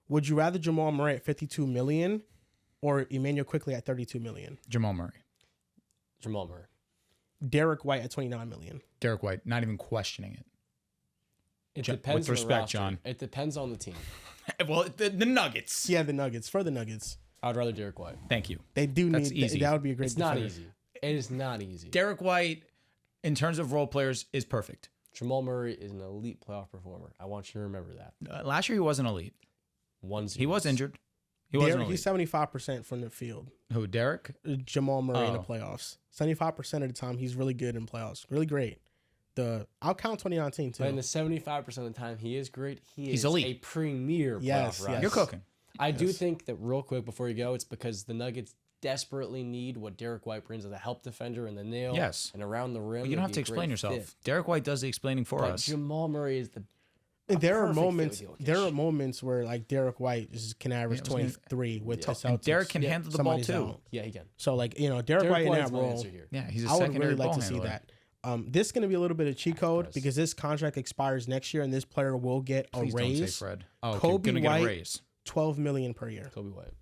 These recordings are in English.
Would you rather Jamal Murray at $52 million or Emmanuel Quickly at $32 million? Jamal Murray. Jamal Murray. Derrick White at $29 million. Derrick White, not even questioning it. It depends with respect, on the roster. John. It depends on the team. Well, the Nuggets. Yeah, the Nuggets. For the Nuggets. I would rather Derrick White. Thank you. They do That's need easy. that would be a great It's not defender. easy. It is not easy. Derrick White, in terms of role players, is perfect. Jamal Murray is an elite playoff performer. I want you to remember that. Last year, he wasn't elite. He was injured. He wasn't elite. He's 75% from the field. Who, Derrick? Jamal Murray in the Oh. playoffs. 75% of the time, he's really good in playoffs. Really great. I'll count 2019 too. But in the 75% of the time he is great, he's elite. a premier Yes, playoff roster. yes. You're cooking. I do think that real quick before you go, it's because the Nuggets desperately need what Derrick White brings as a help defender in the nail Yes. and around the rim. You don't have It'd to be a explain great yourself. fit. Derrick White does the explaining for But us. Jamal Murray is There are perfect fit moments. with Jokic. There are moments where like Derrick White can average 23 with the Celtics. And Derrick can handle the ball Somebody's too. out. Yeah, he can. So like Derrick White in White's that my role. answer here. Yeah, he's a I would secondary really like ball to see handler. that. This is going to be a little bit of cheat code Chris. because this contract expires next year and this player will get a Please don't say raise. Fred. Oh, Kobe gonna get White- a raise. $12 million per year. Kobe White.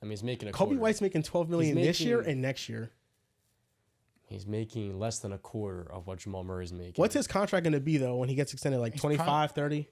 I mean, he's making a Kobe quarter. White's making $12 million this year making- and next year. He's making less than a quarter of what Jamal Murray's making. What's his contract going to be though when he gets extended? Like 25, 30?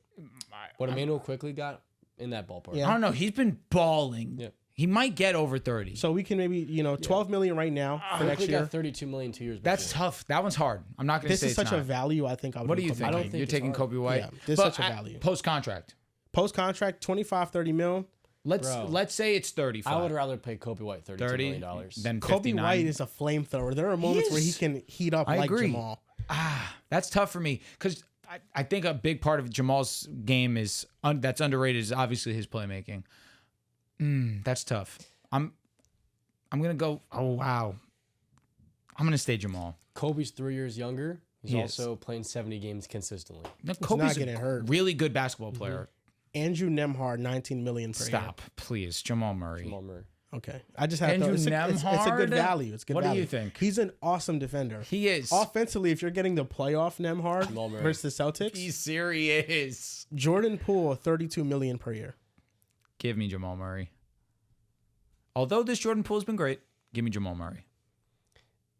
What Emmanuel quickly got in that ballpark? Yeah. I don't know. He's been balling. Yeah. He might get over 30. So we can maybe, $12 million right now for next Quickly year. got 32 million 2 years. That's before. tough. That one's hard. I'm not going to This say is it's such not. a value. I think I would. What do you go think? Kobe I don't White. think You're it's taking hard. Kobe White? Yeah, this is But such a value. Post contract. Post contract, 25, 30 mil. Let's say it's 35. I would rather pay Kobe White $32 30 million dollars. than Kobe 59. White is a flamethrower. There are moments where he is. can heat up I like agree. Jamal. That's tough for me because I think a big part of Jamal's game is that's underrated is obviously his playmaking. That's tough. I'm gonna go. Oh wow. I'm gonna stay Jamal. Kobe's 3 years younger. He's He is. also playing 70 games consistently. No, not Kobe's getting a hurt. really good basketball player. Andrew Nembhard, 19 million per Stop, please, Jamal Murray. Jamal Murray. year. Okay. I just have Andrew to. It's a good Nembhard? value. It's good What do value. you think? He's an awesome defender. He is. Offensively, if you're getting the playoff Nembhard Jamal Murray. versus the Celtics, He's serious. Jordan Poole, 32 million per year. Give me Jamal Murray. Although this Jordan Poole's been great, give me Jamal Murray.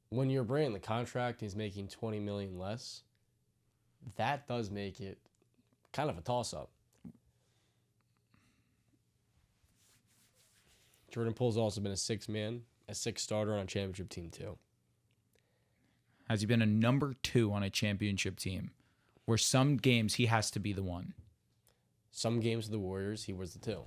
When you're bringing the contract, he's making 20 million less. That does make it kind of a toss-up. Jordan Poole's also been a six starter on a championship team too. Has he been a number 2 on a championship team where some games he has to be the one? Some games with the Warriors, he was the 2.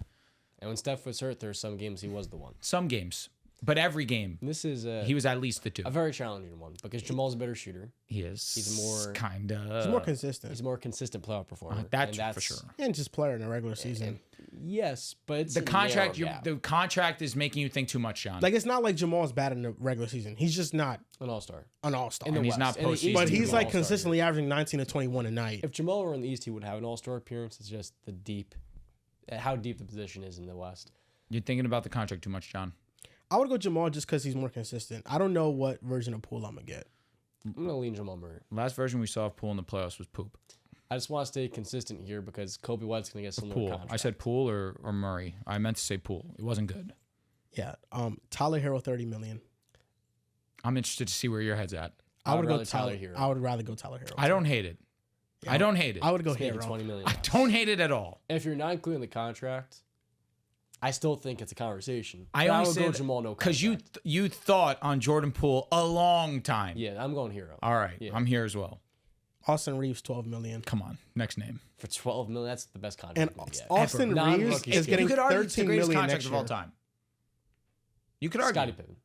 And when Steph was hurt, there were some games he was the 1. Some games. But every game, And this is he was at least the 2. a very challenging one because Jamal's a better shooter. He is. He's more- kind of. He's more consistent. He's a more consistent playoff performer. That's and for sure. And just player in the regular season. Yes, but it's The a contract, narrow gap. the contract is making you think too much, John. Like, it's not like Jamal's bad in the regular season. He's just not An all-star. an all-star. In the And he's West. not In the postseason. East, But he's he's an like all-star. consistently averaging 19 to 21 a night. If Jamal were in the East, he would have an all-star appearance. It's just how deep the position is in the West. You're thinking about the contract too much, John. I would go Jamal just because he's more consistent. I don't know what version of Poole I'm going to get. I'm going to lean Jamal Murray. Last version we saw of Poole in the playoffs was poop. I just want to stay consistent here because Kobe White's going to get similar Poole. contract. I said Poole or Murray. I meant to say Poole. It wasn't good. Yeah. Tyler Herro, 30 million. I'm interested to see where your head's at. I would go rather Tyler Hero. I would rather go Tyler Herro. I don't hate it. I don't hate it. I would go He's making Herro. 20 million. I don't hate it at all. If you're not including the contract, I still think it's a conversation. I But only would say go that Jamal no because contract. you thought on Jordan Poole a long time. Yeah, I'm going Hero. All right, Yeah. I'm here as well. Austin Reaves, 12 million. Come on, next name. For 12 million, that's the best contract And you can get. Austin Non-rookie Reaves scale. is getting you could argue it's the 13 greatest million contract next of year. all time. You could argue. Scottie Pippen.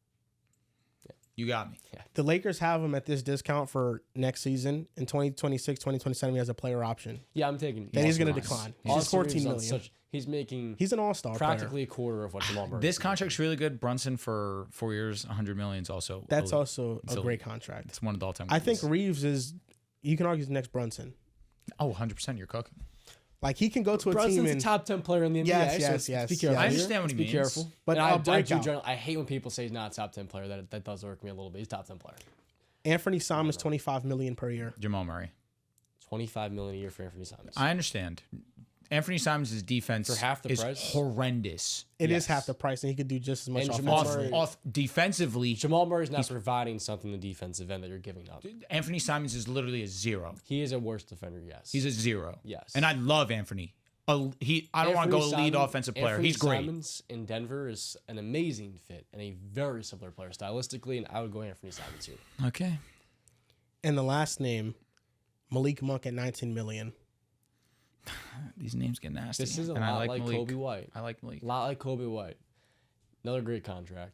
You got me. The Lakers have him at this discount for next season. In 2026, 2027, he has a player option. Yeah, I'm taking. Then he's Austin going to Reaves. decline. He's Austin just 14 Reaves on million. He's making He's an all-star practically player. a quarter of what Jamal Murray. This contract's really good. Brunson for 4 years, 100 million is also. That's elite. also a elite. great contract. It's one of the all-time. I think greats. Reaves is, you can argue, he's the next Brunson. Oh, 100%. You're cooking. Like, he can go to a Brunson's team a and top 10 player in the NBA. Yes, so yes, let's be yes, careful yes. I here. understand what he Let's means. Be careful. But And I'll break do out. I hate when people say he's not a top 10 player. That does irk me a little bit. He's a top 10 player. Anfernee Simons, 25 million per year. Jamal Murray. 25 million a year for Anfernee Simons. I understand. Anfernee Simons' defense For half the is price? horrendous. It is Yes. half the price, and he could do just as much And Jamal offensively. Murray- Off defensively, Jamal Murray's not providing something in the defensive end that you're giving up. Anfernee Simons is literally a 0. He is a worse defender, yes. He's a 0. Yes. And I love Anfernee. I don't want to go lead offensive player. Anfernee He's great. Simons in Denver is an amazing fit and a very similar player stylistically, and I would go Anfernee Simons here. Okay. And the last name, Malik Monk at $19 million. These names get nasty. This is a And I lot like Malik. Kobe White. I like Malik. A lot like Kobe White. Another great contract.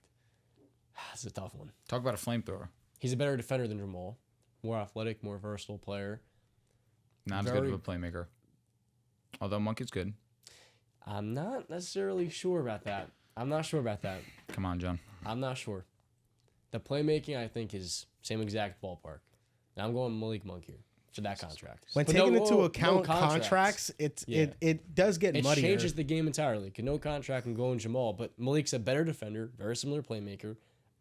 This is a tough one. Talk about a flamethrower. He's a better defender than Jamal. More athletic, more versatile player. Not as good of a playmaker. Although Monk is good. I'm not necessarily sure about that. I'm not sure about that. Come on, John. I'm not sure. The playmaking, I think, is same exact ballpark. Now I'm going Malik Monk here for that contract. When But taking no- into no account contracts, Yeah. it does get It muddier. changes the game entirely. Could no contract and going Jamal, but Malik's a better defender, very similar playmaker.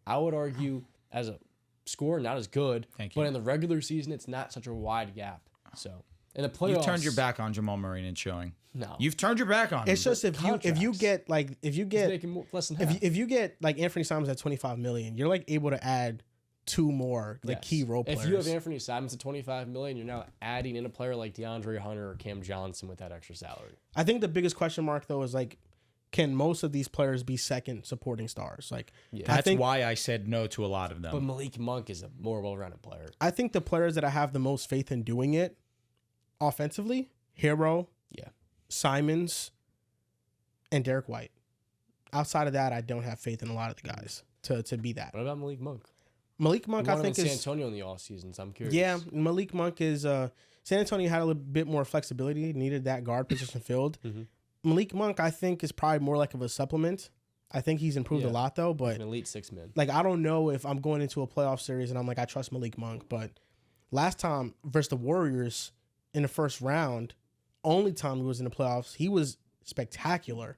I would argue as a scorer, not as good. Thank you. But in the regular season, it's not such a wide gap. So in the playoffs, You've turned your back on Jamal Murray and it's showing. No, You've turned your back on him. It's just if you contracts. get like if you he's get making less than half. if you get like Anfernee Simons at $25 million, you're like able to add 2 more like Yes. key role players. If you have Anfernee Simons at $25 million, you're now adding in a player like DeAndre Hunter or Cam Johnson with that extra salary. I think the biggest question mark though is like, can most of these players be second supporting stars? Like, Yeah. I That's think why I said no to a lot of them. But Malik Monk is a more well-rounded player. I think the players that I have the most faith in doing it offensively, Herro, Yeah. Simons, and Derrick White. Outside of that, I don't have faith in a lot of the guys to be that. What about Malik Monk? Malik Monk, We I want him in think, San is Antonio in the offseason, so I'm curious. yeah. Malik Monk is San Antonio had a little bit more flexibility, needed that guard position filled. Malik Monk, I think, is probably more like of a supplement. I think he's improved a Yeah. lot though, but An elite 6-man. like I don't know if I'm going into a playoff series and I'm like I trust Malik Monk, but last time versus the Warriors in the first round, only time he was in the playoffs, he was spectacular.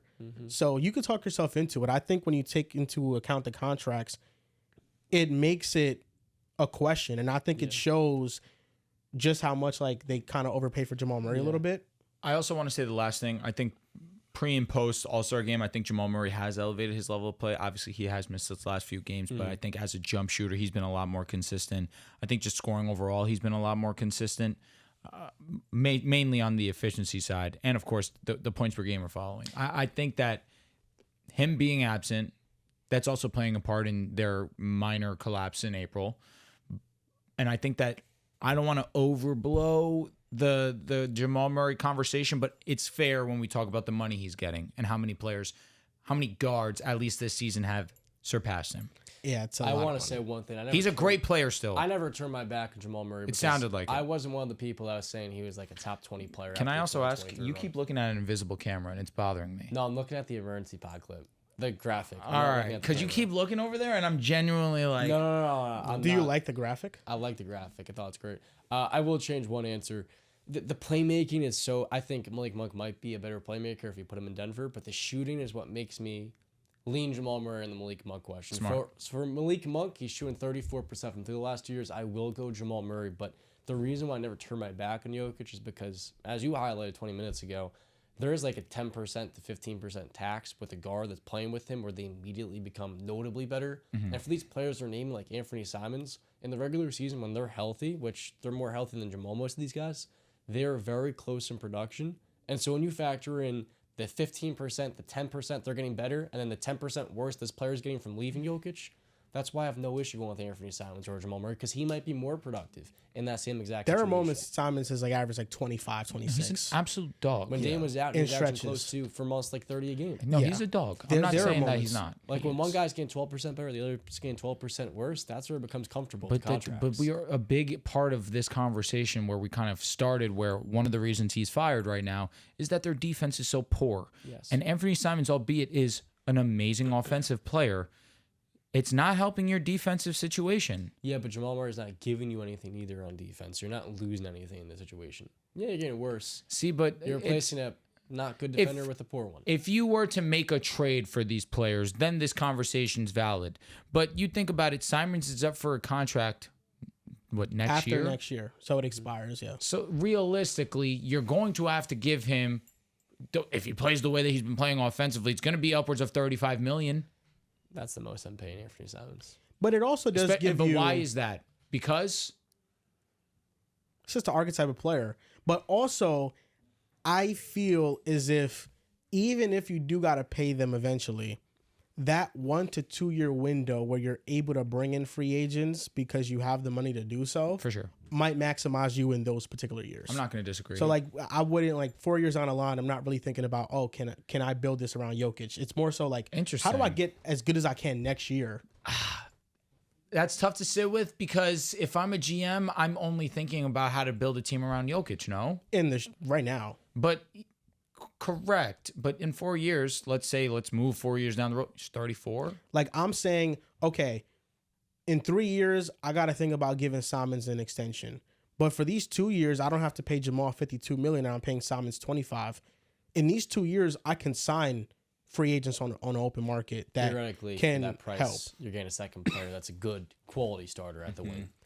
So you could talk yourself into it. I think when you take into account the contracts, it makes it a question, and I think it shows just how much like they kind of overpaid for Jamal Murray a little bit. I also want to say the last thing. I think pre and post All-Star game, I think Jamal Murray has elevated his level of play. Obviously, he has missed his last few games, but I think as a jump shooter, he's been a lot more consistent. I think just scoring overall, he's been a lot more consistent, mainly on the efficiency side. And, of course, the points per game are following. I think that him being absent, that's also playing a part in their minor collapse in April. And I think that I don't want to overblow the Jamal Murray conversation, but it's fair when we talk about the money he's getting and how many guards, at least this season, have surpassed him. Yeah, it's. I want to say one thing. He's a great player still. I never turned my back on Jamal Murray. because sounded like it. I wasn't one of the people that was saying he was like a top 20 player. Can I after also ask, 2023 you run. keep looking at an invisible camera and it's bothering me. No, I'm looking at the emergency pod clip. The graphic. I'm All not right, looking at the because you camera. keep looking over there and I'm genuinely like, No. I'm Do you not. like the graphic? I like the graphic. I thought it's great. I will change one answer. The playmaking is so. I think Malik Monk might be a better playmaker if you put him in Denver, but the shooting is what makes me lean Jamal Murray in the Malik Monk question. Smart. For Malik Monk, he's shooting 34% from through the last 2 years. I will go Jamal Murray, but the reason why I never turn my back on Jokic is because, as you highlighted 20 minutes ago, there is like a 10% to 15% tax with a guard that's playing with him where they immediately become notably better. And for these players they're naming like Anfernee Simons, in the regular season when they're healthy, which they're more healthy than Jamal, most of these guys, they're very close in production. And so when you factor in the 15%, the 10% they're getting better, and then the 10% worse this player's getting from leaving Jokic, that's why I have no issue going with Anfernee Simons or Jamal Murray, because he might be more productive in that same exact There are situation. moments Simons has like averaged like 25, 26. he's an absolute dog. When Dame was out, he In was averaging stretches. close to, for most, like 30 a game. No, Yeah. he's a dog. There- I'm not there are saying that moments. he's not. Like when one guy's getting 12% better, the other's getting 12% worse, that's where it becomes comfortable with But contracts. we are a big part of this conversation where we kind of started, where one of the reasons he's fired right now is that their defense is so poor. Yes. And Anfernee Simons, albeit is an amazing offensive player, it's not helping your defensive situation. Yeah, but Jamal Murray's not giving you anything either on defense. You're not losing anything in the situation. Yeah, you're getting worse. See, but You're replacing a not good defender with a poor one. if you were to make a trade for these players, then this conversation's valid. But you think about it, Simons is up for a contract, what, next After year? next year, so it expires. Yeah, So realistically, you're going to have to give him if he plays the way that he's been playing offensively, it's going to be upwards of $35 million. That's the most I'm paying Anfernee Simons. But it also does give you. But why is that? Because it's just the archetype of player. But also, I feel as if even if you do got to pay them eventually, that 1 to 2 year window where you're able to bring in free agents because you have the money to do so, for sure, might maximize you in those particular years. I'm not going to disagree. So like, I wouldn't like 4 years on the line. I'm not really thinking about, oh, can I build this around Jokic? It's more so like, interesting. How do I get as good as I can next year? That's tough to sit with because if I'm a GM, I'm only thinking about how to build a team around Jokic. No, Right now, but. Correct. But in 4 years, let's move 4 years down the road. He's 34. Like I'm saying, okay, in 3 years, I got to think about giving Simons an extension. But for these 2 years, I don't have to pay Jamal $52 million. I'm paying Simons $25. In these 2 years, I can sign free agents on the open market that theoretically can for that price, help. You're getting a second player that's a good quality starter at the wing.